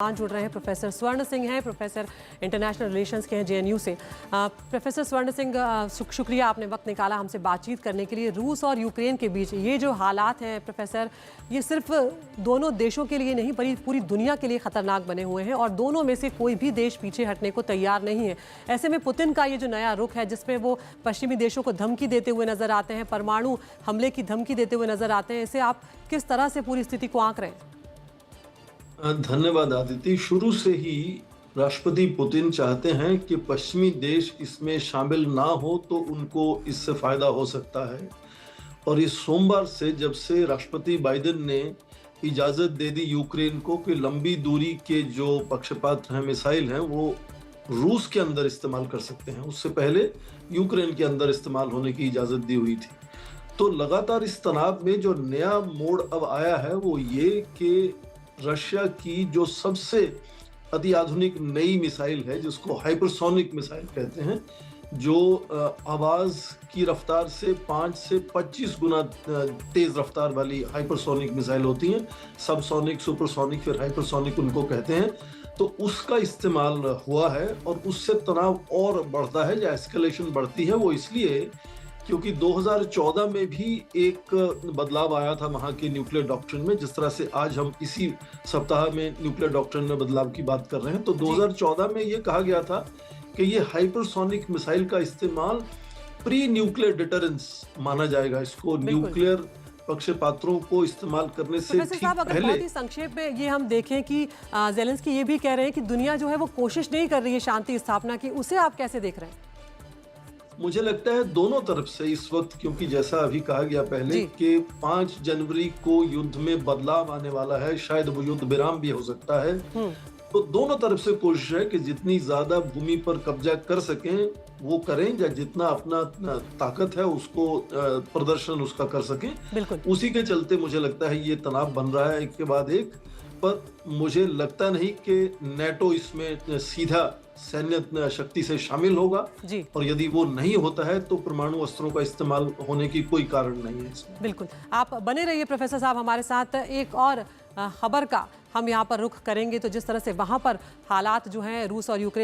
जुड़ रहे हैं प्रोफेसर स्वर्ण सिंह हैं, प्रोफेसर इंटरनेशनल रिलेशंस के हैं जेएनयू से। प्रोफेसर स्वर्ण सिंह, शुक्रिया आपने वक्त निकाला हमसे बातचीत करने के लिए। रूस और यूक्रेन के बीच ये जो हालात हैं प्रोफेसर, ये सिर्फ दोनों देशों के लिए नहीं बल्कि पूरी दुनिया के लिए खतरनाक बने हुए हैं और दोनों में से कोई भी देश पीछे हटने को तैयार नहीं है। ऐसे में पुतिन का ये जो नया रुख है जिसमें वो पश्चिमी देशों को धमकी देते हुए नजर आते हैं, परमाणु हमले की धमकी देते हुए नजर आते हैं, इसे आप किस तरह से पूरी स्थिति को आंक रहे हैं? धन्यवाद आदिति। शुरू से ही राष्ट्रपति पुतिन चाहते हैं कि पश्चिमी देश इसमें शामिल ना हो तो उनको इससे फायदा हो सकता है। और इस सोमवार से जब से राष्ट्रपति बाइडेन ने इजाजत दे दी यूक्रेन को कि लंबी दूरी के जो पक्षपात हैं, मिसाइल हैं, वो रूस के अंदर इस्तेमाल कर सकते हैं, उससे पहले यूक्रेन के अंदर इस्तेमाल होने की इजाजत दी हुई थी। तो लगातार इस तनाव में जो नया मोड़ अब आया है वो ये कि रशिया की जो सबसे अति आधुनिक नई मिसाइल है, जिसको हाइपरसोनिक मिसाइल कहते हैं, जो आवाज की रफ्तार से 5 से 25 गुना तेज रफ्तार वाली हाइपरसोनिक मिसाइल होती हैं। सबसोनिक, सुपरसोनिक, फिर हाइपरसोनिक उनको कहते हैं। तो उसका इस्तेमाल हुआ है और उससे तनाव और बढ़ता है, या एस्केलेशन बढ़ती है। वो इसलिए क्योंकि 2014 में भी एक बदलाव आया था वहाँ के न्यूक्लियर डॉक्ट्रिन में, जिस तरह से आज हम इसी सप्ताह में न्यूक्लियर डॉक्ट्रिन में बदलाव की बात कर रहे हैं। तो 2014 में ये कहा गया था कि ये हाइपरसोनिक मिसाइल का इस्तेमाल प्री न्यूक्लियर डिटरेंस माना जाएगा। इसको न्यूक्लियर पक्षपात्रों को इस्तेमाल करने से ठीक पहले। बहुत ही संक्षेप में ये हम देखें कि ज़ेलेंस्की ये भी कह रहे हैं कि दुनिया जो है वो कोशिश नहीं कर रही है शांति स्थापना की, उसे आप कैसे देख रहे हैं? मुझे लगता है दोनों तरफ से इस वक्त, क्योंकि जैसा अभी कहा गया पहले कि 5 जनवरी को युद्ध में बदलाव आने वाला है, शायद वो युद्ध विराम भी हो सकता है। तो दोनों तरफ से कोशिश है कि जितनी ज्यादा भूमि पर कब्जा कर सकें वो करें, या जितना अपना ताकत है उसको प्रदर्शन उसका कर सकें। उसी के चलते मुझे लगता है ये तनाव बन रहा है एक के बाद एक। पर मुझे लगता नहीं कि नेटो इसमें सीधा सैन्य शक्ति से शामिल होगा, और यदि वो नहीं होता है तो परमाणु अस्त्रों का इस्तेमाल होने की कोई कारण नहीं है इसमें। बिल्कुल, आप बने रहिए प्रोफेसर साहब हमारे साथ। एक और खबर का हम यहाँ पर रुख करेंगे, तो जिस तरह से वहाँ पर हालात जो हैं रूस और यूक्रेन